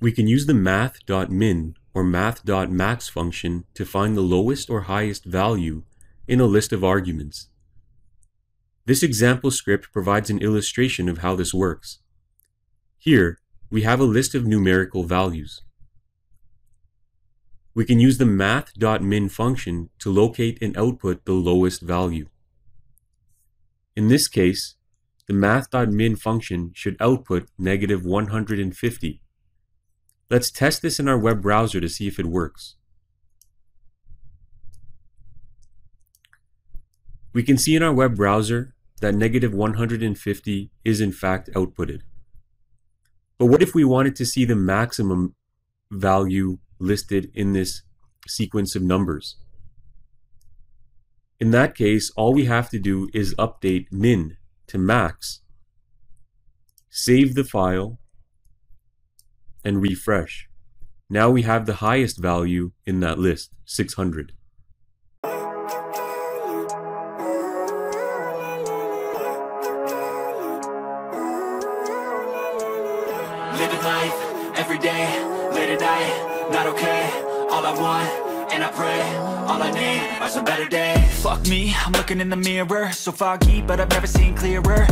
We can use the math.min or math.max function to find the lowest or highest value in a list of arguments. This example script provides an illustration of how this works. Here, we have a list of numerical values. We can use the math.min function to locate and output the lowest value. In this case, the math.min function should output -150. Let's test this in our web browser to see if it works. We can see in our web browser that -150 is in fact outputted. But what if we wanted to see the maximum value listed in this sequence of numbers? In that case, all we have to do is update min to max, save the file, and refresh. Now we have the highest value in that list, 600. Living life, every day, late at night, not okay. All I want, and I pray, all I need are some better days. Fuck me, I'm looking in the mirror, so foggy, but I've never seen clearer.